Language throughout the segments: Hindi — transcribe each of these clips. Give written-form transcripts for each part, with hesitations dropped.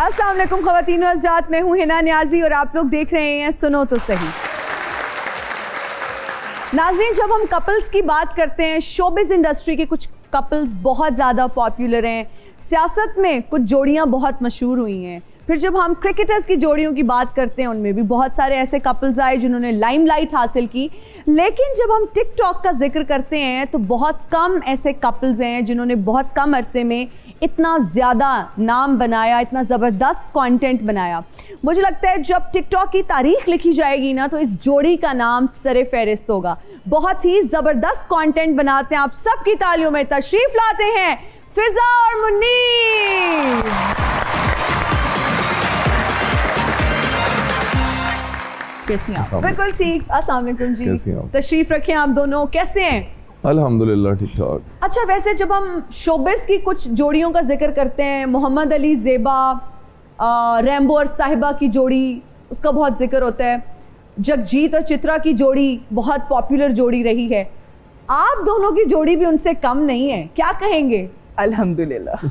अस्सलाम वालेकुम ख़वातीन व हज़रात, मैं हूँ हिना नियाज़ी और आप लोग देख रहे हैं सुनो तो सही। नाज़रीन, जब हम कपल्स की बात करते हैं, शोबिज़ इंडस्ट्री के कुछ कपल्स बहुत ज़्यादा पॉपुलर हैं, सियासत में कुछ जोड़ियाँ बहुत मशहूर हुई हैं। फिर जब हम क्रिकेटर्स की जोड़ियों की बात करते हैं, उनमें भी बहुत सारे ऐसे कपल्स आए जिन्होंने लाइमलाइट हासिल की। लेकिन जब हम टिकटॉक का जिक्र करते हैं तो बहुत कम ऐसे कपल्स हैं जिन्होंने बहुत कम अरसे में इतना ज़्यादा नाम बनाया, इतना ज़बरदस्त कंटेंट बनाया। मुझे लगता है जब टिकटॉक की तारीख लिखी जाएगी ना, तो इस जोड़ी का नाम सरे फहरिस्त होगा। बहुत ही ज़बरदस्त कंटेंट बनाते हैं। आप सबकी तालियों में तशरीफ़ लाते हैं फिजा और मुन्नीर। कैसी हैं आप? बिल्कुल ठीक। अस्सलाम वालेकुम जी, तशरीफ़ रखें आप दोनों, कैसे हैं? अल्हम्दुलिल्लाह ठीक ठाक। अच्छा, वैसे जब हम शोबिस की कुछ जोड़ियों का जिक्र करते हैं, मोहम्मद अली ज़ेबा, रैम्बो और साहिबा की जोड़ी, उसका बहुत जिक्र होता है। जगजीत और चित्रा की जोड़ी बहुत पॉपुलर जोड़ी रही है। आप दोनों की जोड़ी भी उनसे कम नहीं है, क्या कहेंगे? अल्हम्दुलिल्लाह।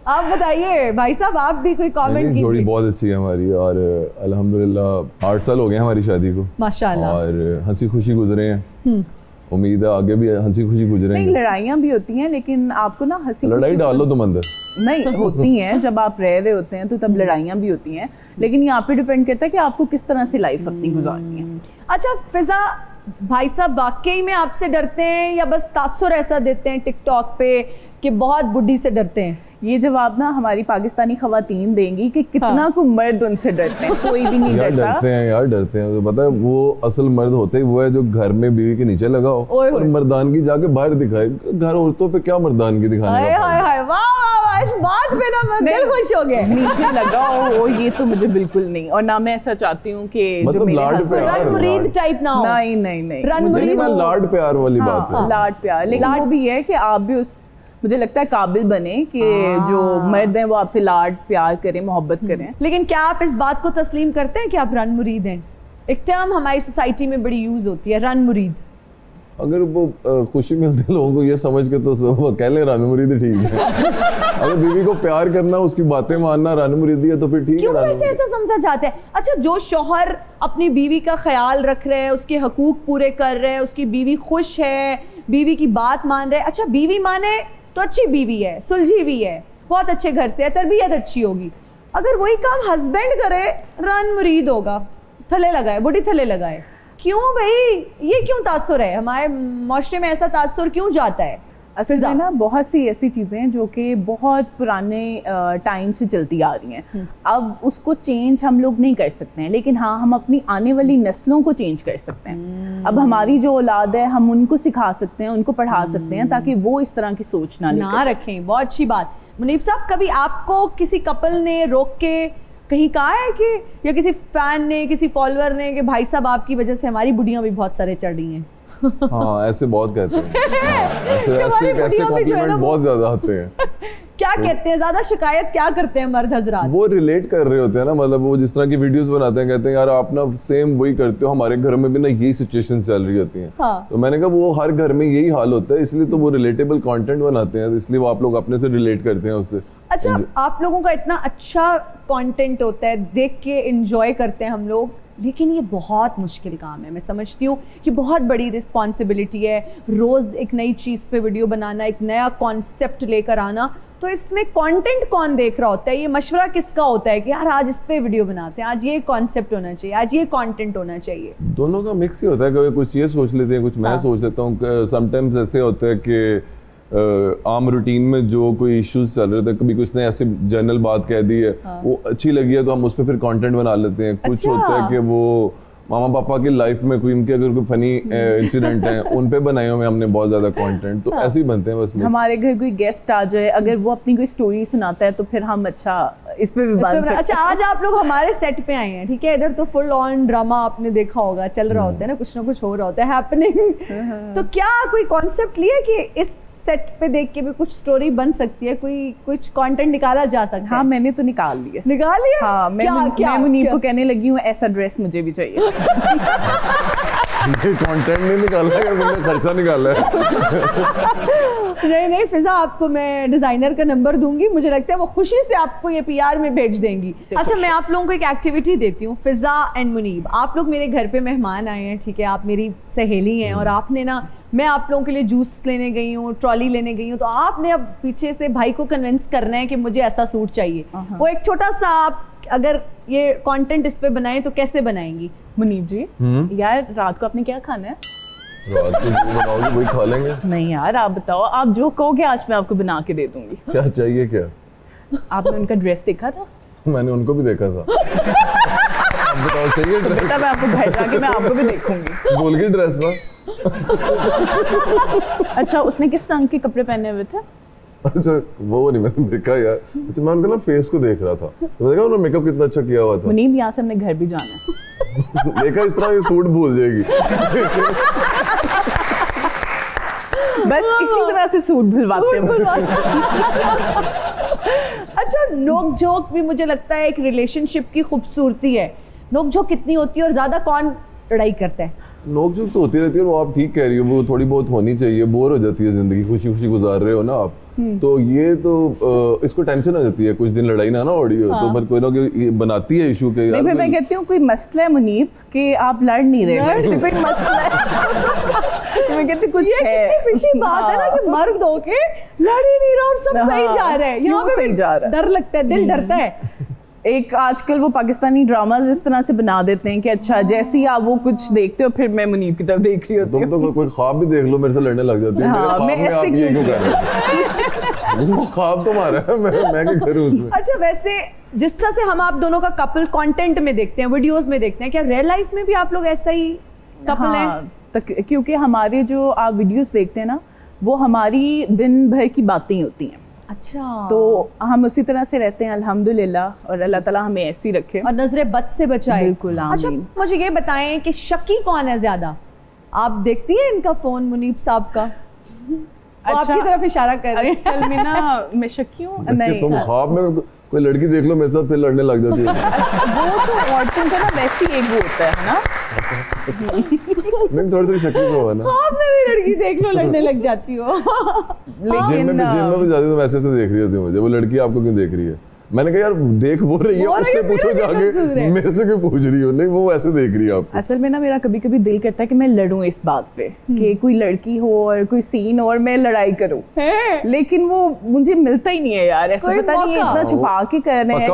आप बताइए भाई साहब, आप भी कोई कमेंट कीजिए। जोड़ी बहुत अच्छी है हमारी और अल्हम्दुलिल्लाह 8 साल हो गए हमारी शादी को माशाल्लाह, और हंसी खुशी गुजरे हैं। उम्मीद है आगे भी हंसी खुशी गुजरेंगे। नहीं, लड़ाइयाँ भी होती हैं, लेकिन आपको ना हंसी लड़ाई डालो तुम अंदर नहीं होती हैं। जब आप रह रहे होते हैं तो तब लड़ाइयाँ भी होती हैं, लेकिन यहाँ पे डिपेंड करता है कि आपको किस तरह से लाइफ अपनी गुजारनी है। अच्छा फिजा भाई साहब, वाकई में आपसे डरते हैं या बस तासुर ऐसा देते हैं टिकटॉक पे कि बहुत बुढ़ी से डरते हैं? ये जवाब ना हमारी पाकिस्तानी खवातीन देंगी कि कितना को मर्द उनसे डरते हैं। कोई भी नहीं यार डरता। डरते हैं यार, डरते हैं। तो पता है वो असल मर्द होते ही वो है जो घर में बीवी के नीचे लगा हो और मर्दानगी जाके बाहर दिखाए। घर औरतों पे क्या मर्दानगी दिखाने का? हाय हाय, वाह वाह वाह, इस बात पे ना मैं दिल खुश हो गया। नीचे लगा हो ये तो मुझे बिल्कुल नहीं, और ना मैं ऐसा चाहती हूँ कि जो मेरे हस्बैंड रन मुरीद टाइप ना हो। नहीं नहीं नहीं, रन मुरीद लाड प्यार वाली बात है। लाड प्यार, लेकिन वो भी है कि आप भी उस मुझे लगता है काबिल बने कि जो मर्द हैं वो आपसे लाड प्यार करें, मोहब्बत करें। लेकिन क्या आप इस बात को तस्लीम करते हैं कि आप रन मुरीद हैं? एक टर्म हमारी सोसाइटी में बड़ी यूज होती है, रन मुरीद। अगर वो खुशी मिलती है लोगों को ये समझ के तो कह ले रन मुरीद ठीक है। अगर बीवी को प्यार करना, उसकी बातें मानना रन मुरीदी है तो फिर ठीक है। क्यों वैसे ऐसा समझा जाता है? अच्छा, जो शौहर अपनी बीवी का ख्याल रख रहे हैं, उसके हकूक पूरे कर रहे हैं, उसकी बीवी खुश है, बीवी की बात मान रहे हैं। अच्छा, बीवी माने तो अच्छी बीवी है, सुलझी हुई है, बहुत अच्छे घर से है, तरबियत अच्छी होगी। अगर वही काम हस्बैंड करे, रन मुरीद होगा, थले लगाए, बूढ़ी थले लगाए। क्यों भाई, ये क्यों तासुर है? हमारे माशरे में ऐसा तासुर क्यों जाता है? असल में ना बहुत सी ऐसी चीज़ें हैं जो कि बहुत पुराने टाइम से चलती आ रही हैं। अब उसको चेंज हम लोग नहीं कर सकते हैं, लेकिन हाँ हम अपनी आने वाली नस्लों को चेंज कर सकते हैं। अब हमारी जो औलाद है, हम उनको सिखा सकते हैं, उनको पढ़ा सकते हैं, ताकि वो इस तरह की सोच ना रखें। बहुत अच्छी बात। मुनीब साहब, कभी आपको किसी कपल ने रोक के कहीं कहा है कि, या किसी फैन ने, किसी फॉलोअर ने कि भाई साहब आपकी वजह से हमारी बुढ़ियाँ भी बहुत सारे चढ़ रही हैं? हाँ ऐसे बहुत कहते हैं। ऐसे कॉम्प्लीमेंट बहुत ज्यादा आते हैं। क्या कहते हैं? ज्यादा शिकायत क्या करते हैं मर्द हजरात? वो रिलेट कर रहे होते हैं ना, मतलब वो जिस तरह की वीडियोस बनाते हैं, कहते हैं यार आप ना सेम वही करते हो, हमारे घर में भी ना यही सिचुएशन चल रही होती है। हाँ। तो मैंने कहा वो हर घर में यही हाल होता है, इसलिए तो वो रिलेटेबल कंटेंट बनाते हैं, इसलिए वो आप लोग अपने से रिलेट करते हैं उससे। अच्छा, आप लोगों का इतना अच्छा कंटेंट होता है, देख के एंजॉय करते हैं हम लोग, लेकिन ये बहुत मुश्किल काम है। मैं समझती हूँ कि बहुत बड़ी रिस्पॉन्सिबिलिटी है, रोज़ एक नई चीज़ पे वीडियो बनाना, एक नया कॉन्सेप्ट लेकर आना। तो इसमें कंटेंट कौन देख रहा होता है? ये मशवरा किसका होता है कि यार आज इस पे वीडियो बनाते हैं, आज ये कॉन्सेप्ट होना चाहिए, आज ये कंटेंट होना चाहिए? दोनों का मिक्स ही होता है। कभी कुछ ये सोच लेते हैं, कुछ मैं सोच लेता हूँ। समटाइम्स ऐसे होता है कि आम रूटीन में जो कोई इश्यूज चल रहे थे, कभी कुछ ने ऐसे जनरल बात कह दी है, वो अच्छी लगी है तो हम उस पर फिर कंटेंट बना लेते हैं। कुछ होता है कि वो मामा पापा की लाइफ में कोई इनके अगर कोई फनी इंसिडेंट है, उन पे बनाए हुए हमने बहुत ज्यादा कंटेंट, तो ऐसे ही बनते हैं बस। हमारे घर कोई गेस्ट आ जाए, अगर वो अपनी कोई स्टोरी सुनाता है तो फिर हम अच्छा इस पे भी बन सकते हैं। अच्छा, आज आप लोग हमारे सेट पे आए हैं, ठीक है? इधर तो फुल ऑन ड्रामा आपने देखा होगा, चल रहा होता है ना कुछ हो रहा होता है हैपनिंग। तो क्या कोई कॉन्सेप्ट लिया कि इस सेट पे देख के भी कुछ स्टोरी बन सकती है, कोई कुछ कंटेंट निकाला जा सकता है? हाँ मैंने तो निकाल लिया। निकाल लिया? हाँ, मैं मुनीब को कहने लगी हूँ ऐसा ड्रेस मुझे भी चाहिए। कंटेंट नहीं निकाला है, तुमने खर्चा निकाला है। नहीं फिजा, आपको मैं डिजाइनर का नंबर दूंगी, मुझे लगता है वो खुशी से आपको ये पीआर में भेज देंगी। अच्छा, मैं आप लोगों को एक एक्टिविटी देती हूँ, फिजा एंड मुनीब, आप लोग मेरे घर पे मेहमान आए हैं, ठीक है, आप मेरी सहेली हैं और आपने ना, मैं आप लोगों के लिए जूस लेने गई हूँ, ट्रॉली लेने गई हूँ, तो आपने अब पीछे से भाई को कन्विंस करना है कि मुझे ऐसा सूट चाहिए। वो एक छोटा सा आप अगर ये कंटेंट इस पे बनाएं तो कैसे बनाएंगी? मुनीब जी, यार रात को आपने क्या खाना है? रात को जो बनाओगे वही खा लेंगे। नहीं यार, आप बताओ, आप जो कहोगे आज मैं आपको बना के दे दूंगी। क्या चाहिए क्या? आपने उनका ड्रेस देखा था? मैंने उनको भी देखा था। अब बताओ चाहिए ड्रेस? बेटा मैं आपको घर जाके मैं आपको भी देखूंगी। बोल के ड्रेस ना। अच्छा, उसने किस रंग के कपड़े पहने हुए थे? अच्छा वो नहीं मैंने देखा यार। अच्छा मैं उनके ना फेस को देख रहा था, तो देखा उन्होंने मेकअप कितना अच्छा किया हुआ था। मुनीब, यहाँ से हमने घर भी जाना है। देखा इस तरह ये सूट भूल जाएगी। बस इसी तरह से सूट भुलवाते हैं। अच्छा, नोक झोंक भी मुझे लगता है एक रिलेशनशिप की खूबसूरती है। नोक झोंक कितनी होती है और ज्यादा कौन लड़ाई करता है? नोक झोंक तो होती रहती है, वो आप ठीक कह रही हो, वो थोड़ी बहुत होनी चाहिए। बोर हो जाती है जिंदगी, खुशी खुशी गुजार रहे हो ना आप, तो ये तो इसको टेंशन आ जाती है, कुछ दिन लड़ाई ना ऑडी हो। तो कोई ना कोई बनाती है इशू के यार। फिर मैं कहती हूँ कोई मसला है मुनीब कि आप लड़ नहीं रहे, कोई मसला है। मैं कहती कुछ ये है। कितनी खुशी बात है ना कि मर्द होके लड़ ही नहीं रहा और सब सही जा रहा है। क्यों सही जा रहा है? डर लगता है, दिल डरता है। एक आजकल वो पाकिस्तानी ड्रामाज इस तरह से बना देते हैं कि अच्छा जैसे ही आप वो कुछ देखते हो फिर मैं मुनीब की तरफ देख रही होती हूँ। तुम तो कोई ख्वाब भी देख लो मेरे से लड़ने लग जाती है। हाँ, मैं ऐसे आप ये क्यों कर रहे हो? वो ख्वाब तुम्हारा है, मैं क्या करूँ उसमें? अच्छा, वैसे जिस तरह से हम आप दोनों का कपल कंटेंट में देखते हैं, वीडियोस में देखते हैं, क्या रियल लाइफ में भी आप लोग ऐसा ही कपल हैं? क्योंकि हमारे जो आप वीडियोस देखते हैं ना, वो हमारी दिन भर की बातें होती हैं। अच्छा, तो हम उसी तरह से रहते हैं अल्हम्दुलिल्लाह, और अल्लाह ताला हमें ऐसी रखे और नजरे बद से बचाए। बिल्कुल, अच्छा, आमीन। मुझे ये बताएं कि शकी कौन है ज्यादा? आप देखती हैं इनका फोन मुनीब साहब का? वो अच्छा, आपकी तरफ इशारा कर रहे हैं। असल में ना मैं शकी हूँ नहीं। तुम ख्वाब में कोई लड़की देख लो मेरे साथ फिर लड़ने लग जाती है। वो तो औरतों का ना वैसे ही एक वो होता है ना। नहीं थोड़ी शक्ल तो है ना। ख्वाब में भी लड़की देख लो लड़ने लग जाती हो। जिम में भी जाती तो वैसे से देख रही होती मुझे, वो लड़की आपको क्यों देख रही है? मैंने कहा यार देख बोल रही है, उससे पूछो जाके, मेरे से क्यों पूछ रही हो? नहीं वो वैसे देख रही है आपको। असल में ना मेरा कभी कभी दिल करता है कि मैं लड़ूं इस बात पे कि कोई लड़की हो और कोई सीन हो और मैं लड़ाई करूं, लेकिन वो मुझे मिलता ही नहीं है यार। ऐसा पता नहीं है, इतना छुपा के कर रहे हैं।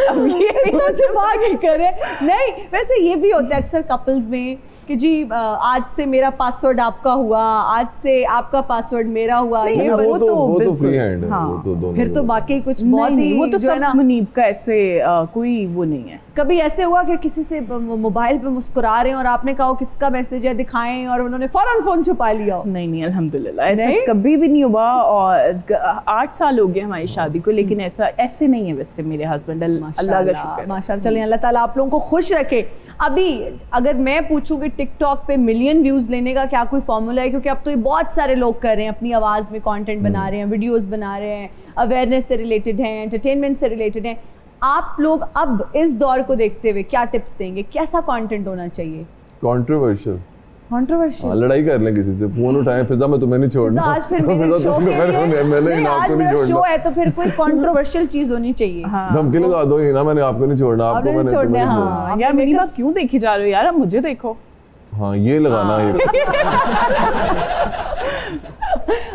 अब ये इतना छुपा के करे नहीं। वैसे ये भी होता है अक्सर कपल्स में कि जी आज से मेरा पासवर्ड आपका हुआ, आज से आपका पासवर्ड मेरा हुआ। ये वो तो फ्री हैंड है, वो तो दोनों। फिर तो बाकी कुछ बहुत नहीं, ही वो तो सब मुनीब का ऐसे कोई वो नहीं है। कभी ऐसे हुआ कि किसी से मोबाइल पे मुस्कुरा रहे हैं और आपने कहा किसका मैसेज है दिखाएं और उन्होंने फौरन फोन छुपा लिया हो? नहीं अल्हम्दुलिल्लाह ऐसा कभी भी नहीं हुआ। और 8 साल हो गए हमारी शादी को, लेकिन ऐसे नहीं है वैसे मेरे हस्बैंड। अल्लाह का शुक्र, माशाल्लाह। चलिए अल्लाह ताला आप लोगों को खुश रखे। अभी अगर मैं पूछूं कि टिकटॉक पे मिलियन व्यूज लेने का क्या कोई फॉर्मूला है? क्योंकि अब तो ये बहुत सारे लोग कर रहे हैं, अपनी आवाज में कंटेंट बना रहे हैं, वीडियोस बना रहे हैं, अवेयरनेस से रिलेटेड हैं, एंटरटेनमेंट से रिलेटेड हैं। आप लोग अब इस दौर को देखते हुए क्या टिप्स देंगे? कैसा कंटेंट होना चाहिए? कंट्रोवर्शियल लड़ाई कर लें किसी से, फोन उठाएं, फिजा मैं तुम्हें नहीं छोड़ना। आज फिर मेरे शो के लिए आज मेरा शो है तो फिर कोई कंट्रोवर्शियल चीज होनी चाहिए। धमकी लगा दो ही ना, मैंने आपको नहीं छोड़ना, आपको मैंने छोड़ना। हाँ यार मेरी बात क्यों देखी जा रही हो यार, अब मुझे देखो। हाँ ये लगाना है।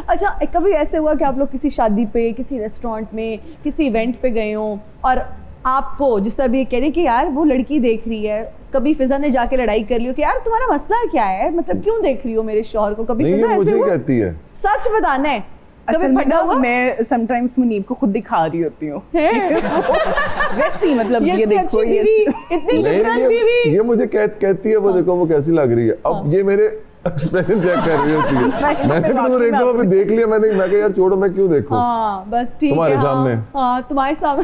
अच्छा, कभी ऐसे हुआ कि आप लोग किसी शादी पे, किसी रेस्टोरेंट में, किसी इवेंट पे गए हो और आपको जिस तरह भी कह रहे कि यार वो लड़की देख रही है, कभी फिजा ने जाके लड़ाई कर ली हो कि यार तुम्हारा मसला क्या है, मतलब क्यों देख रही हो मेरे शौहर को? कभी फिजा ऐसे मुझे कहती है? सच बताना है। असल में ना मैं समटाइम्स मुनीब को खुद दिखा रही होती हूँ वैसी, मतलब ये देखो इतनी लिबरल बीवी ये मुझे कहती है, वो देखो वो कैसी लग रही है। अब ये मेरे एक्सप्रेशन चेक कर रही होती है। मैंने तो एक दफा भी देख लिया, मैं कहा यार छोड़ो, मैं क्यों देखूं? हाँ बस ठीक है, तुम्हारे सामने। हाँ तुम्हारे सामने।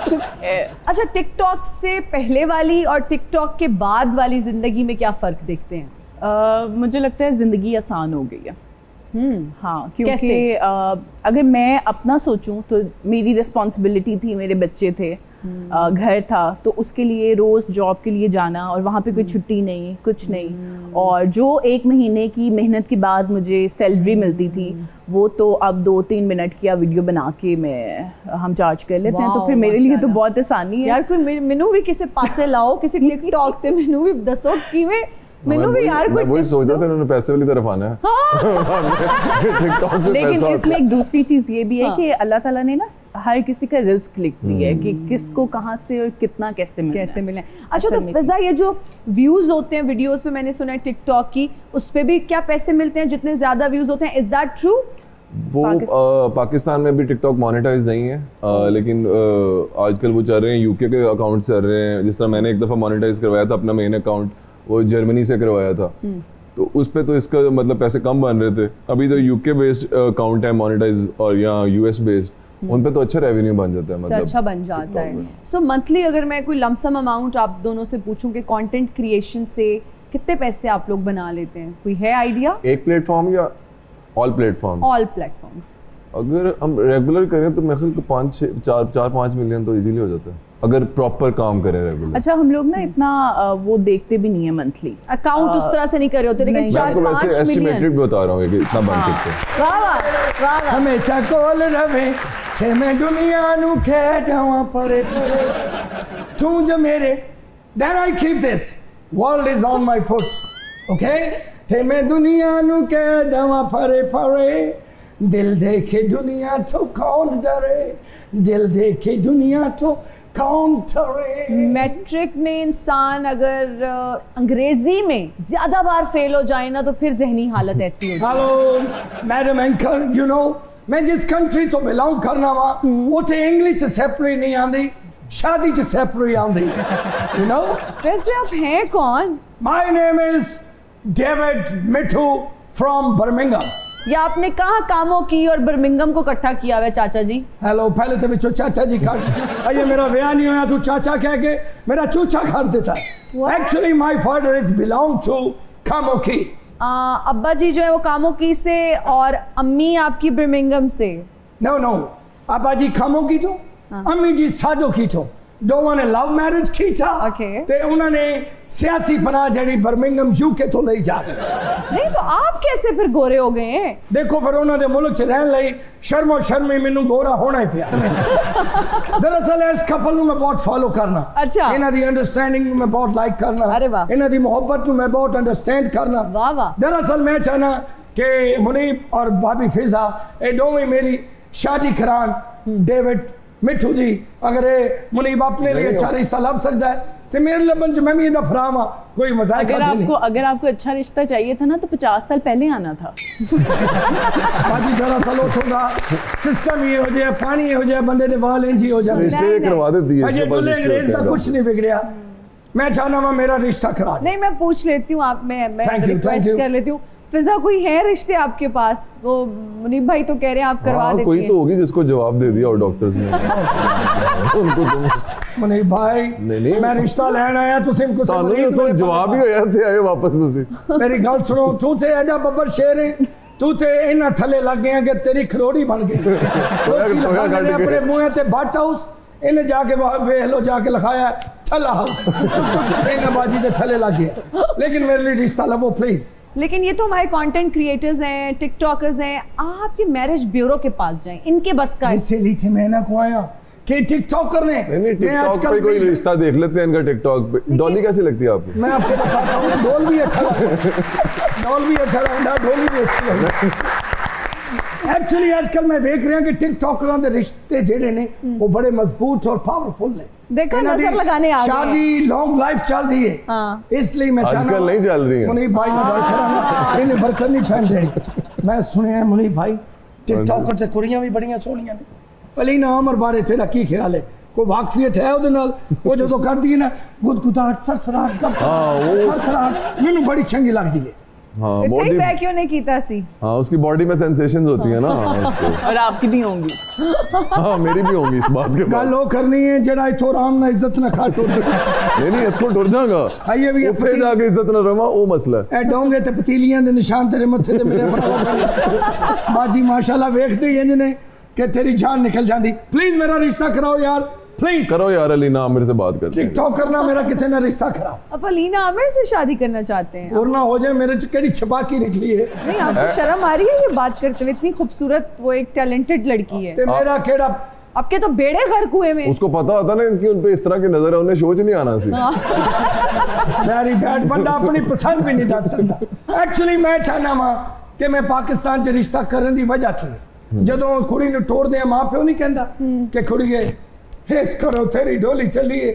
कुछ है। अच्छा, टिकटॉक से पहले वाली और टिकटॉक के बाद वाली जिंदगी में क्या फर्क देखते हैं? मुझे लगता है जिंदगी आसान हो गई है। हाँ, क्योंकि अगर मैं अपना सोचूं तो मेरी रिस्पॉन्सिबिलिटी थी, मेरे बच्चे थे, घर था, तो उसके लिए रोज़ जॉब के लिए जाना और वहाँ पे कोई छुट्टी नहीं, कुछ नहीं। और जो 1 महीने की मेहनत के बाद मुझे सैलरी मिलती थी, वो तो अब 2-3 मिनट की वीडियो बना के हम चार्ज कर लेते हैं। तो फिर मेरे लिए तो बहुत आसानी है यार। कोई मैनू भी किसी पासे लाओ, किसी टिकटॉक ते मैनू भी दसो किवें मैनू भी यार कोई वही सोचता था उन्होंने पैसे वाली तरफ आना है। TikTok से लेकिन पैसा इसमें एक दूसरी चीज़ ये भी है कि अल्लाह ताला ने ना हर किसी का रिस्क लिख दिया है कि किसको कहाँ से और कितना कैसे मिले। अच्छा, तो फिजा ये जो व्यूज होते हैं वीडियोस पे, मैंने सुना है टिकटॉक की, उस पे भी क्या पैसे मिलते हैं जितने ज्यादा व्यूज होते हैं? Is that true? वो पाकिस्तान में भी टिकटॉक मोनेटाइज नहीं है, लेकिन आजकल वो चल रहे हैं, यूके के अकाउंट चल रहे हैं। जिस तरह मैंने एक दफ़ा मोनेटाइज करवाया था अपना मेन अकाउंट, वो जर्मनी से करवाया था, तो उस पे तो इसका मतलब पैसे कम बन रहे थे। अभी तो यूके बेस्ड अकाउंट है मोनेटाइज और यहाँ यूएस बेस्ड, उन पे तो अच्छा रेवेन्यू बन जाता है, मतलब अच्छा बन जाता है। सो मंथली अगर मैं कोई लमसम अमाउंट आप दोनों से पूछूं कि कंटेंट क्रिएशन से कितने पैसे आप लोग बना लेते हैं, कोई है आइडिया? एक प्लेटफॉर्म या ऑल प्लेटफॉर्म? All platforms. अगर हम रेगुलर करें तो मेरे ख्याल 4-5 मिलियन तो इजीली हो जाता है अगर प्रॉपर काम करें रेगुलर। अच्छा, हम लोग ना इतना वो देखते भी नहीं है मंथली अकाउंट उस तरह से नहीं कर रहे होते, लेकिन 4-5 मिलियन एस्टिमेटेड बता रहा हूँ कि इतना बन सकते हैं। वाह वाह वाह वाह। हमेशा कोल रवे थे मैं दुनिया नु कह जावां परे परे तू जो मेरे, then I keep this world is on my foot, okay? थे मैं दुनिया नु कह जावां परे परे, दिल देखे दुनिया तो कौन डरे, दिल देखे दुनिया तो कौन डरे। मैट्रिक में इंसान अगर अंग्रेजी में ज्यादा बार फेल हो जाए ना, तो फिर जहनी हालत ऐसी होती है। Hello madam anchor, you know मैं जिस कंट्री तो बिलोंग करना वा उथे इंग्लिश सेपरेट नहीं आंदी, शादी च सेपरेट आंदी, यू नो। वैसे आप हैं कौन? My name is David Mithu from Birmingham. या आपने कहाँ कामों की और बर्मिंघम को इकट्ठा किया हुआ है चाचा जी? हेलो, पहले तो बिचो चाचा जी कर अये मेरा ब्याह नहीं होया, तू चाचा कह के मेरा चूचा कर देता है। Actually my father is belong to Kamoki. अब्बा जी जो है वो कामों की से और अम्मी आपकी बर्मिंघम से। नो नो, अब्बा जी कामोकी तो अम्मी जी साजो की तो दोवां ने लव मैरिज की था। Okay. ते उन्होंने सियासी पनाह जड़ी बर्मिंघम यूके तो ले जा। नहीं तो आप कैसे फिर गोरे हो गए हैं? देखो फिर उन्होंने मुल्क च रहन लई शर्मो शर्मी मैनू गोरा होना ही पिया। दरअसल इस कपल ਨੂੰ मैं बहुत फॉलो करना। अच्छा। इन्हां दी अंडरस्टैंडिंग ਨੂੰ मैं बहुत लाइक करना। अरे वाह। इन्हां दी मोहब्बत ਨੂੰ मैं बहुत अंडरस्टैंड करना। वाह वाह। दरअसल मैं चाहना कि मुनीब और भाभी फिजा ये दोवें मेरी शादी करान डेविड मिठू जी। अगर ये मुनीब अपने लिए अच्छा रिश्ता लब सकता है तो मेरे लबन च मैं भी इदा फरावा, कोई मजाक अगर आपको अच्छा रिश्ता चाहिए था ना तो 50 साल पहले आना था। बाजी दरअसल उठूंगा सिस्टम ये हो जाए, पानी ये हो जाए, बंदे दे वाल इंज ही हो जाए। इसलिए करवा देती है। अजय डुल्ले अंग्रेज का कुछ नहीं बिगड़िया, मैं चाहना मैं मेरा रिश्ता करा। नहीं मैं पूछ लेती हूँ, आप मैं Thank you, request thank you. कर लेती हूँ। फिजा कोई है रिश्ते आपके पास? वो मुनीब भाई तो कह रहे हैं आप करवा हाँ, देती कोई हैं। तो होगी जिसको जवाब दे दिया और डॉक्टर्स ने उनको तो मुनीब भाई नहीं। मैं रिश्ता लेना आया तुम इनको ਤੁਹਾਨੂੰ तो जवाब ही होया थे आए वापस ਤੁਸੀਂ। मेरी गल सुनो, तू ते एडा बब्बर शेर है, तू ते इन्ना थले लग गया कि तेरी खरोड़ी बन गई। अपने मुंह ते बट हाउस इन्हें जाके वेख लो, जाके लिखाया थला हाउस। इन्हें बाजी के थले लग गया। लेकिन मेरे लिए रिश्ता लवो प्लीज। लेकिन ये तो हमारे कंटेंट क्रिएटर्स हैं, टिकटॉकर्स हैं, आपके मैरिज ब्यूरो के पास जाएं, इनके बस का है। इसीलिए थे मैं ना को आया कि टिकटॉकर ने नहीं टिकटॉक पे कोई रिश्ता देख लेते हैं इनका टिकटॉक पे। डॉली कैसी लगती है आपको? मैं आपको बताता हूँ, डोल भी अच्छा लगता, डोल भी अच्छा लगता, डोली भी अच्छी लगती। एक्चुअली आजकल मैं देख रहा कि टिकटॉकरों के रिश्ते जेडे ने वो बड़े मजबूत और पावरफुल ने। देखा नजर लगाने आ गए। शादी लॉन्ग लाइफ चल रही है। हाँ। इसलिए मैं चाहना आजकल नहीं चल रही है। मुनीब भाई ने गल कराना, इन्हें बरकत नहीं फैन देनी। मैं सुनिया मुनीब भाई टिकटॉकर ते कुड़ियां भी बड़ियां सोहणियां ने। अलीना अमर बारे तेरा की ख्याल है? कोई वाकफियत है ਉਹਦੇ ਨਾਲ? वो जो तो करती है ना गुदगुदाहट सरसराहट सरसराहट मैनू बड़ी चंगी लगती है। हाँ इतना ही बॉडी, बैक क्यों नहीं कीता सी? हाँ उसकी बॉडी में सेंसेशंस होती है ना। और आपकी भी होंगी। हाँ मेरी भी होंगी इस बात के बाद। गल वो करनी है जरा इथों आराम ना इज्जत ना खा टुट। नहीं इत्थों टुर जागा, आइए भी ਉੱਥੇ जाके इज्जत ना रवा वो मसला है। ए डोंगे ते पतीलियां दे निशान तेरे मत्थे ते मेरे बाजी माशाल्लाह वेखदे ही इंज ने कि तेरी जान निकल जाती। प्लीज मेरा रिश्ता कराओ यार, प्लीज करो यार, अलीना आमिर से बात करते हैं। टिकटॉक करना मेरा किसी ने रिश्ता खराब आप अलीना आमिर से शादी करना चाहते हैं? और ना हो जाए मेरे चुकेरी छिपा की निकली है नहीं, आपको शर्म आ रही है ये बात करते हुए? इतनी खूबसूरत, वो एक टैलेंटेड लड़की है। ते मेरा केड़ा आपके तो बेड़े गर्क हुए में। उसको पता होता ना कि उन पे इस तरह की नजर है, उन्हें सोच नहीं आना सी। मेरी बैट बंदा अपनी पसंद भी नहीं दस सकता। एक्चुअली मैं चाहना वा कि मैं पाकिस्तान च रिश्ता करने की वजह की ਜਦੋਂ ਕੁੜੀ ਨੂੰ ਟੋਰਦੇ ਆ ਮਾਂ ਪਿਓ ਨਹੀਂ ਕਹਿੰਦਾ ਕਿ ਕੁੜੀਏ ਇਸ ਕਰੋ ਤੇਰੀ ਡੋਲੀ ਚੱਲੀਏ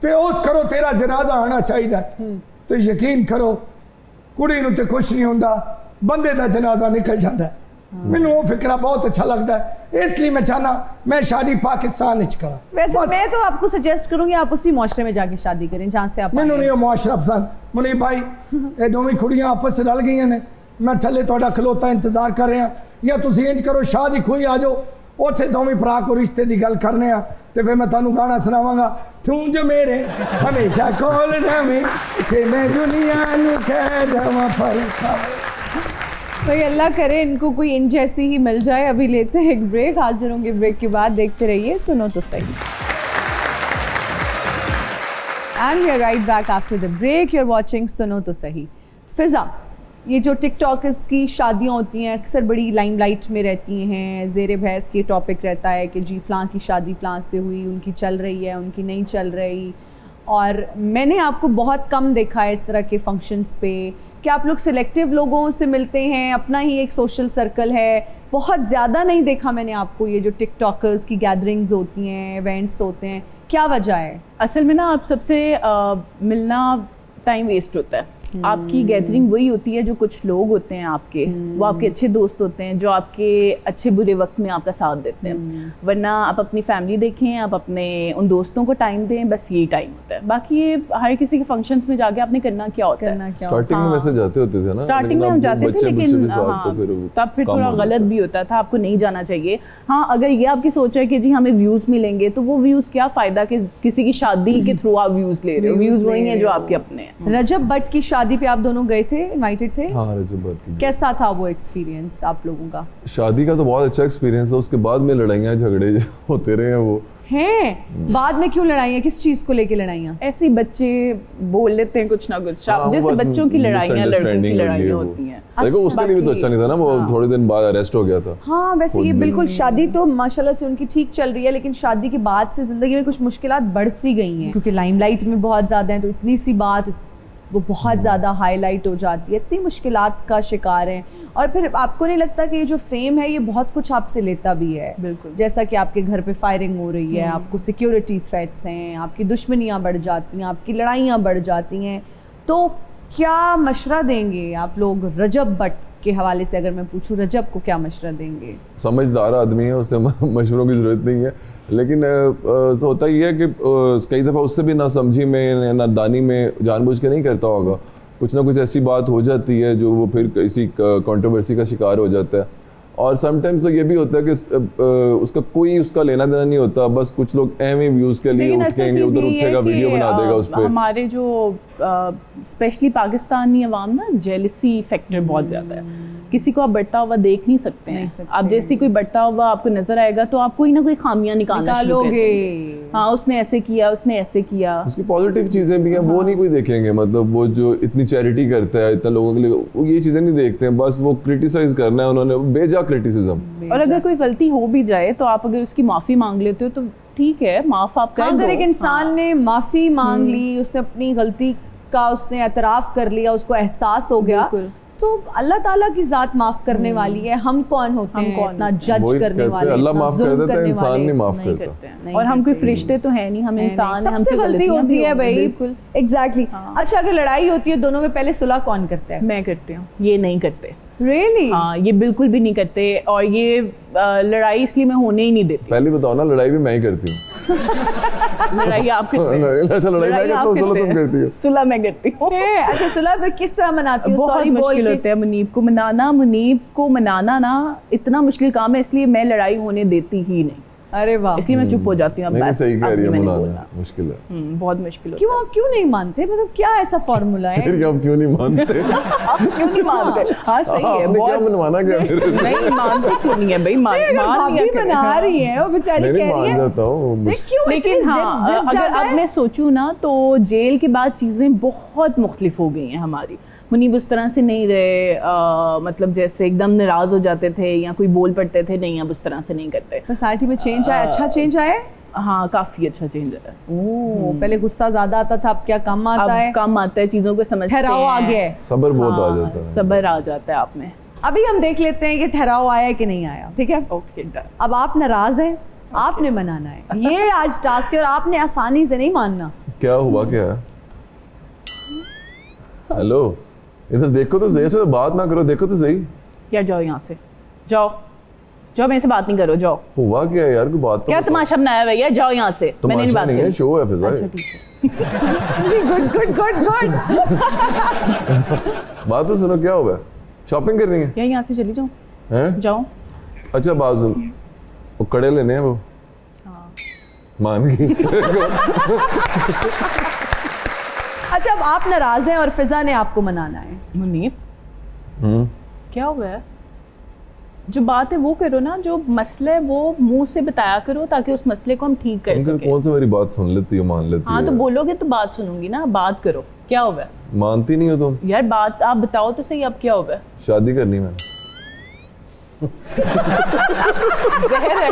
ਤੇ ਉਸ ਕਰੋ ਤੇਰਾ ਜਨਾਜ਼ਾ ਆਣਾ ਚਾਹੀਦਾ ਤੇ ਯਕੀਨ ਕਰੋ ਕੁੜੀ ਨੂੰ ਤੇ ਕੁਛ ਨਹੀਂ ਹੁੰਦਾ, ਬੰਦੇ ਦਾ ਜਨਾਜ਼ਾ ਨਿਕਲ ਜਾਂਦਾ। ਮੈਨੂੰ ਉਹ ਫਿਕਰਾ ਬਹੁਤ ਅੱਛਾ ਲੱਗਦਾ है, इसलिए मैं चाहना मैं शादी पाकिस्तान ਵਿੱਚ करा। वैसे मैं तो आपको सजेस्ट करूंगी आप उसी मुआशरे में जाके शादी करें जहाँ से आप ਮੈਨੂੰ ਨਹੀਂ ਉਹ ਮੁਆਸ਼ਰਾ ਪਸੰਦ। ਮੁਨੀਬ ਭਾਈ ਇਹ ਦੋਵੇਂ ਕੁੜੀਆਂ ਆਪਸ ਵਿੱਚ ਰਲ ਗਈਆਂ ਨੇ, ਮੈਂ ਥੱਲੇ ਤੁਹਾਡਾ ਖਲੋਤਾ ਇੰਤਜ਼ਾਰ ਕਰ ਰਿਹਾ, ਜਾਂ ਤੁਸੀਂ ਇੰਜ ਕਰੋ ਸ਼ਾਹ ਦੀ ਖੂਹੀ ਆ ਜਾਓ, ਉੱਥੇ ਦੋਵੇਂ ਭਰਾ ਕੋ ਰਿਸ਼ਤੇ ਦੀ ਗੱਲ ਕਰਨੇ ਆ ਤੇ ਫਿਰ ਮੈਂ ਤੁਹਾਨੂੰ ਗਾਣਾ ਸੁਣਾਵਾਂਗਾ, ਤੂੰ ਜੋ ਮੇਰੇ ਹਮੇਸ਼ਾ ਕੋਲ ਰਵੇਂ ਤੇ ਮੈਂ ਦੁਨੀਆ ਨੂੰ ਕਹਿ ਦਵਾਂ ਪਰ भाई अल्लाह करे इनको कोई इन जैसी ही मिल जाए। अभी लेते हैं एक ब्रेक, हाजिर होंगे ब्रेक के बाद, देखते रहिए सुनो तो सही। And we are right back after the break, you are watching सुनो तो सही। फिजा, ये जो टिकटॉकर्स की शादियाँ होती हैं अक्सर बड़ी लाइमलाइट में रहती हैं, ज़ेर बहस ये टॉपिक रहता है कि जी फ़लाँ की शादी फ़लाँ से हुई, उनकी चल रही है, उनकी नहीं चल रही। और मैंने आपको बहुत कम देखा है इस तरह के फंक्शंस पे कि आप लोग सिलेक्टिव लोगों से मिलते हैं, अपना ही एक सोशल सर्कल है। बहुत ज़्यादा नहीं देखा मैंने आपको ये जो टिकटॉकर्स की गैदरिंग्स होती हैं, इवेंट्स होते हैं, क्या वजह है? असल में ना आप सबसे मिलना टाइम वेस्ट होता है। आपकी गैदरिंग वही होती है जो कुछ लोग होते हैं आपके, वो आपके अच्छे दोस्त होते हैं जो आपके अच्छे बुरे वक्त में आपका साथ देते हैं। वरना आप अपनी फैमिली देखें, आप अपने उन दोस्तों को टाइम दें, बस यही टाइम होता है। बाकी ये हर किसी के फंक्शंस में जाके आपने करना क्या होता है। स्टार्टिंग में वैसे जाते होते थे ना, स्टार्टिंग में हम जाते थे, लेकिन हाँ तब फिर थोड़ा गलत भी होता था, आपको नहीं जाना चाहिए। हाँ, अगर ये आपकी सोच है कि जी हमें व्यूज़ मिलेंगे, तो वो व्यूज़ क्या फ़ायदा कि किसी की शादी के थ्रू आप व्यूज़ ले रहे हो। व्यूज़ वही हैं जो आपके अपने हैं। रजब भट्ट की शादी पे आप दोनों गए थे, इनवाइटेड थे? हाँ, रजब भट्ट की। कैसा था वो एक्सपीरियंस आप लोगों का? शादी का तो बहुत अच्छा एक्सपीरियंस था, उसके बाद में लड़ाइयाँ झगड़े होते रहे हैं। वो हैं बाद में क्यों लड़ाइयाँ, किस चीज़ को लेके लड़ाइयाँ? ऐसे ही बच्चे बोल लेते हैं कुछ ना कुछ, हाँ, जैसे बच्चों की लड़ाइयाँ, लड़कों की लड़ाइयाँ वो। होती हैं। देखो उसके लिए भी तो अच्छा नहीं था ना, वो थोड़े दिन बाद अरेस्ट हो गया था। हाँ, वैसे ये बिल्कुल शादी तो माशाल्लाह से उनकी ठीक चल रही है, लेकिन शादी के बाद से ज़िंदगी में कुछ मुश्किलात बढ़ सी गई हैं, क्योंकि लाइमलाइट में बहुत ज़्यादा है, तो इतनी सी बात वो बहुत ज़्यादा हाईलाइट हो जाती है, इतनी मुश्किलात का शिकार हैं। और फिर आपको नहीं लगता कि ये जो फेम है ये बहुत कुछ आपसे लेता भी है? बिल्कुल। जैसा कि आपके घर पे फायरिंग हो रही है, आपको सिक्योरिटी थ्रेट्स हैं, आपकी दुश्मनियाँ बढ़ जाती हैं, आपकी लड़ाइयाँ बढ़ जाती हैं। तो क्या मशवरा देंगे आप लोग रजब भट्ट के हवाले से? अगर मैं पूछूं रजब को क्या मशवरा देंगे? समझदार आदमी है, उससे मशवरों की ज़रूरत नहीं है, लेकिन होता ही है कि कई दफ़ा उससे भी ना समझी में, ना दानी में जानबूझ के नहीं करता होगा, कुछ ना कुछ ऐसी बात हो जाती है जो वो फिर किसी कंट्रोवर्सी का शिकार हो जाता है। और समटाइम्स तो ये भी होता है कि उसका कोई उसका लेना देना नहीं होता, बस कुछ लोग एम व्यूज़ के लिए उठेंगे, उधर उठेगा, वीडियो बना देगा उस पर। हमारे जो स्पेशली पाकिस्तानी अवाम ना, जेलसी फैक्टर बहुत ज़्यादा है। किसी को आप बढ़ता हुआ देख नहीं सकते हैं। आप जैसे कोई बढ़ता हुआ आपको नजर आएगा तो आप कोई ना कोई खामियां निकालोगे। हाँ, उसने ऐसे किया, उसने ऐसे किया। उसकी पॉजिटिव चीज़ें भी हैं, वो नहीं कोई देखेंगे। मतलब वो जो इतनी चैरिटी करता है इतना लोगों के लिए, वो ये चीज़ें नहीं देखते हैं, बस वो क्रिटिसाइज करना है उन्होंने, बेजा क्रिटिसिज्म। और अगर कोई गलती हो भी जाए तो आप अगर उसकी माफ़ी मांग लेते हो तो ठीक है, माफ़ आप कर दो। अगर एक इंसान ने माफ़ी मांग ली, उसने अपनी गलती का उसने एतराफ़ कर लिया, उसको एहसास हो गया, तो अल्लाह ताला की ज़ात माफ़ करने वाली है। हम कौन होते हैं इतना जज करने वाले? अल्लाह माफ़ कर देता है, इंसान नहीं माफ़ करता। और हम कोई फरिश्ते तो है नहीं, हम इंसान हैं, हमसे गलती होती है भाई। बिल्कुल, एग्जैक्टली। अच्छा, अगर लड़ाई होती है दोनों में, पहले सुलह कौन करता है? मैं करती हूँ, ये नहीं करते। Really? हाँ, ये बिल्कुल भी नहीं करते। और ये लड़ाई इसलिए मैं होने ही नहीं देती। पहले बताओ ना, लड़ाई भी मैं ही करती हूँ। लड़ाई आप करते हैं? अच्छा, लड़ाई मैं करता हूँ, सुलह तुम करती हो। सुलह मैं करती हूँ। अच्छा, सुलह में किस तरह मनाती हो? बहुत मुश्किल होता है मुनीब को मनाना ना इतना मुश्किल काम है, इसलिए मैं लड़ाई होने देती ही नहीं। अरे वाह, इसलिए मैं चुप हो जाती हूँ अब, नहीं बस सही कह अब रही है, मैंने मनाना बोला। मुश्किल है। बहुत मुश्किल होता क्यों आप क्यों नहीं मानते, मतलब क्या ऐसा फॉर्मूला है? फिर हम क्यों नहीं मानते? है। आप क्यों नहीं मानते? हाँ सही है, आपने क्या बहुत मनवाना क्या फिर? नहीं मानते क्यों नहीं है भाई, मान लिया भाभी करें। बना रही है, वो बेचारी नहीं कह रही मान है जाता हूँ नहीं, क्यों लेकिन इतनी हाँ, जिद अगर ज्यादा अब है? मैं सोचूं ना तो जेल के बाद चीज़ें बहुत मुख्तलिफ हो गई हैं हमारी। मुनीब उस तरह से नहीं रहे, मतलब जैसे एकदम नाराज़ हो जाते थे या कोई बोल पड़ते थे, नहीं अब उस तरह से नहीं करते। सोसाइटी में चेंज आया, अच्छा चेंज आया है? हाँ काफ़ी अच्छा चेंज है। ओह, पहले गुस्सा ज्यादा आता था, अब क्या कम आता है? अब कम आता है, चीज़ों को समझते हैं। ठहराव आ गया है। सबर बहुत आ हाँ, जाता है। सबर आ जाता है आप में। अभी हम देख लेते हैं कि ठहराव आया है कि नहीं आया, ठीक है? Okay done. अब आप नाराज हैं, आपने मनाना है, ये आज टास्क है और आपने आसानी से नहीं मानना। क्या हुआ क्या है? हेलो, इधर देखो तो सही, ऐसे तो बात ना करो, देखो तो सही। यार जाओ यहाँ से, जाओ जाओ, मेरे से बात नहीं करो, जाओ। हुआ क्या है यार, कोई बात तो क्या बताओ। तमाशा बनाया हुआ है यार, जाओ यहाँ से, मैंने नहीं तमाशा बात नहीं है, करी। शो है फिर अच्छा भाई। ठीक है। Good good good good. बात तो सुनो, क्या हुआ है? शॉपिंग करनी है? यार यहाँ से चली जाओ, हैं? जाओ। अच्छा बात सुन, वो कड़े लेने हैं वो। हाँ। मान गई। अच्छा, अब आप नाराज हैं और फिजा ने आपको मनाना है। मुनीब हम्म, क्या हुआ है? जो बात है वो करो ना, जो मसला है वो मुंह से बताया करो ताकि उस मसले को हम ठीक कर अंकल सकें। कौन सी मेरी बात सुन लेती हो, मान लेती हाँ है? तो बोलोगे तो बात सुनूंगी ना, बात करो, क्या हुआ है? मानती नहीं हो तुम? यार बात आप बताओ तो सही, अब क्या हुआ है? शादी करनी मैंने। जहर है।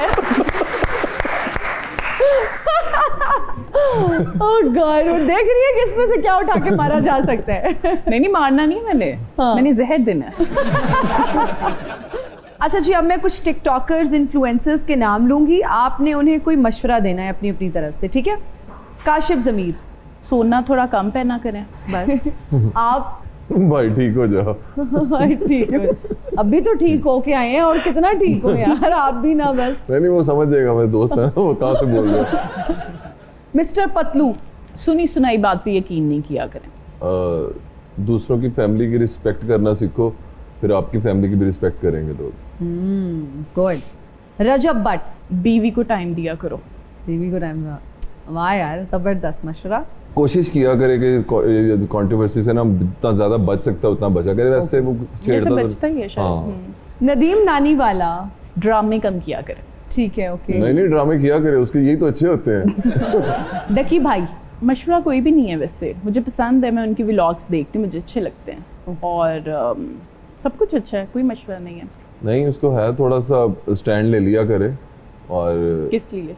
ओह गॉड, वो देख रही है कि इसमें से क्या उठा के मारा जा सकता है। नहीं मारना नहीं मैंने, हाँ। मैंने जहर देना है। अच्छा जी, अब मैं कुछ टिकटॉकर्स, इन्फ्लुएंसर्स के नाम लूंगी, आपने उन्हें कोई मशवरा देना है अपनी अपनी तरफ से, ठीक है? काशिफ ज़मीर, सोना थोड़ा कम पहना करें बस। आप भाई ठीक हो जाओ। ठीक है, अभी तो ठीक होके आए हैं और कितना ठीक हो यार, आप भी ना बस। नहीं वो समझ जाएगा, मेरे दोस्त है ना, वो कहाँ से बोल रहे हो। मिस्टर पतलू, सुनी सुनाई बात पे यकीन नहीं किया करें। दूसरों की फैमिली की रिस्पेक्ट करना सीखो, फिर आपकी फैमिली की भी रिस्पेक्ट करेंगे लोग। गुड। रजब भट्ट, बीवी को टाइम दिया करो। बीवी को टाइम, वाह यार, जबरदस्त मशवरा। कोशिश किया करे कि कंट्रोवर्सी से ना जितना ज्यादा बच सकता है उतना बचा करे, वैसे वो जैसे छेड़ता बचता ही है शायद। हाँ। नदीम नानी वाला, ड्रामे कम किया करें। ठीक है, ओके। नहीं ड्रामे किया करे, उसके यही तो अच्छे होते हैं। डकी भाई, मशवरा कोई भी नहीं है वैसे, मुझे पसंद है, मैं उनकी व्लॉग्स देखती हूँ, मुझे अच्छे लगते हैं और सब कुछ अच्छा है, कोई मशवरा नहीं है। नहीं उसको है थोड़ा सा स्टैंड ले लिया करे, और किस लिए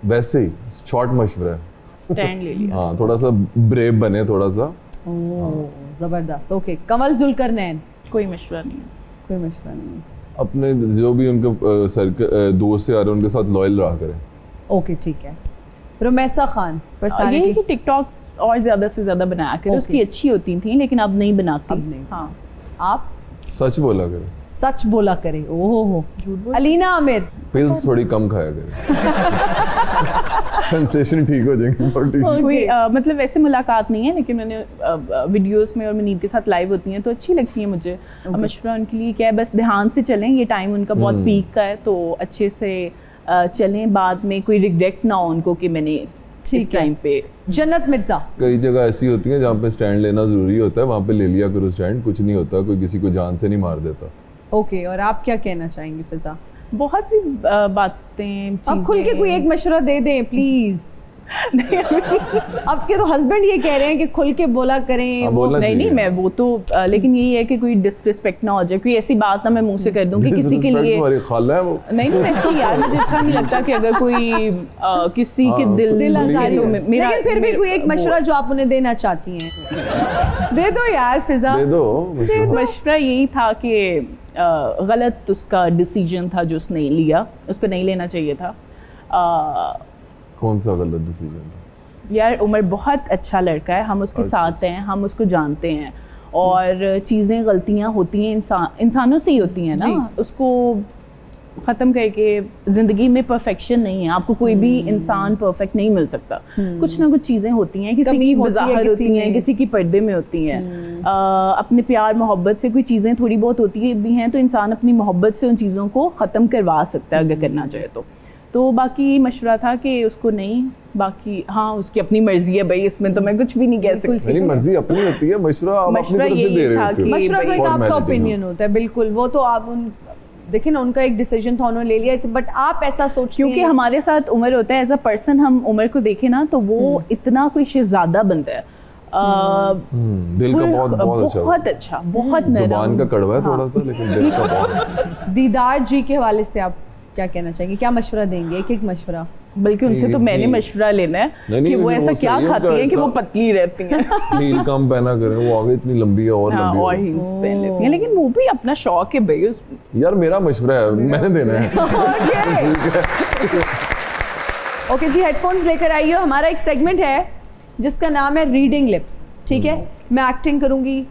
वैसे ही शॉर्ट मशवरा है। स्टैंड ले लिया? हाँ थोड़ा सा ब्रेव बने, थोड़ा सा। ओह जबरदस्त, ओके। कमल जुल्करनैन, कोई मशवरा नहीं है। कोई मशवरा नहीं, अपने जो भी उनके दोस्त से आ रहे हैं उनके साथ लॉयल रहा करें। ओके ठीक है। रुमैसा खान, यही पर्सनालिटी, कि टिकटॉक्स और ज़्यादा से ज़्यादा बनाया करें, उसकी अच्छी होती थी लेकिन अब नहीं बनाती। अब नहीं। हाँ आप सच बोला करें, सच बोला करे। ओहो हो। झूठ बोल। अलीना आमिर, पिल्स थोड़ी कम खाया करें। सेंसेशन ठीक हो जाएंगे बॉडी। कोई मतलब वैसे मुलाकात नहीं है, लेकिन मैंने वीडियोस में और मुनीब के साथ लाइव होती हैं तो अच्छी लगती है मुझे। मशवरा उनके लिए क्या है, बस ध्यान से चलें, ये टाइम उनका बहुत पीक का है तो अच्छे से चलें, बाद में कोई रिग्रेट ना हो उनको कि मैंने ठीक इस है। टाइम पे। जन्नत मिर्जा, कई जगह ऐसी होती हैं जहाँ पे स्टैंड लेना जरूरी होता है, वहाँ पे ले लिया करो स्टैंड, कुछ नहीं होता, कोई किसी को जान से नहीं मार देता। ओके। और आप क्या कहना चाहेंगे फिजा? बहुत सी बातें, अब खुल के कोई एक मशवरा दे दें प्लीज। आपके तो हस्बैंड ये कह रहे हैं कि खुल के बोला करें। हाँ, वो- बोलना नहीं चाहिए। मैं वो तो लेकिन यही है कि कोई डिसरिस्पेक्ट ना हो जाए, कोई ऐसी बात ना मैं मुंह से कर दूं कि किसी के Disrespect लिए। तुम्हारी खाला है वो। नहीं वैसे यार मुझे अच्छा नहीं लगता कि अगर कोई किसी के हाँ, दिल दिल बिल्कुल आजारी है। हो। मेरा लेकिन फिर भी कोई एक मशवरा जो आप उन्हें देना चाहती हैं दे दो यार फिजा। दे दो मशवरा। मशवरा यही था कि गलत उसका डिसीजन था जो उसने लिया, उसको नहीं लेना चाहिए था। कौन सा गलत डिसीजन था? यार उमर बहुत अच्छा लड़का है, हम उसके साथ हैं, हम उसको जानते हैं और चीज़ें गलतियां होती हैं, इंसानों से ही होती हैं ना, उसको ख़त्म करके ज़िंदगी में परफेक्शन नहीं है, आपको कोई भी इंसान परफेक्ट नहीं मिल सकता, कुछ ना कुछ चीज़ें होती हैं, किसी कमी की होती है, बज़ाहर किसी होती हैं, में। किसी की पर्दे में होती हैं। अपने प्यार मोहब्बत से कोई चीज़ें थोड़ी बहुत होती भी हैं तो इंसान अपनी मोहब्बत से उन चीज़ों को ख़त्म करवा सकता है अगर करना चाहे तो बाकी मशवरा था कि उसको नहीं, बाकी हाँ उसकी अपनी मर्जी है भाई, इसमें तो मैं कुछ भी नहीं कह सकती। मेरी मर्जी अपनी होती है, मशवरा आप अपनी मशवरा तरफ से यही दे रहे था होते हो। कि मशवरा तो एक आपका Formality, ओपिनियन होता है, बिल्कुल वो तो आप देखिए ना, उनका एक डिसीजन था, उन्होंने ले लिया, बट आप ऐसा सोचते क्योंकि हैं हमारे साथ उमर होता है, एज अ पर्सन हम उमर को देखें ना तो वो इतना कोई शहजादा बनता है, दिल का बहुत अच्छा, बहुत नरम। जुबान का कड़वा है थोड़ा सा, लेकिन दिल का बहुत अच्छा। दीदार जी के हवाले से आप क्या कहना चाहेंगे, क्या मशवरा देंगे, एक एक मशवरा? बल्कि उनसे तो मैंने नहीं। मशवरा लेना है नहीं, कि वो लेकिन ऐसा वो क्या सही है, खाती हैं कि वो उनका पतली रहती हैं। हील कम पहना करें, वो आगे इतनी लंबी है और हाँ, लंबी और है। हील्स पहन लेती हैं, लेकिन वो भी अपना शौक है भाई। यार मेरा मशवरा है, मैंने देना है। ओके जी, हेडफोन्स लेकर आइए। हमारा एक सेगमेंट है जिसका नाम है रीडिंग लिप्स, ठीक है? मैं एक्टिंग करूंगी,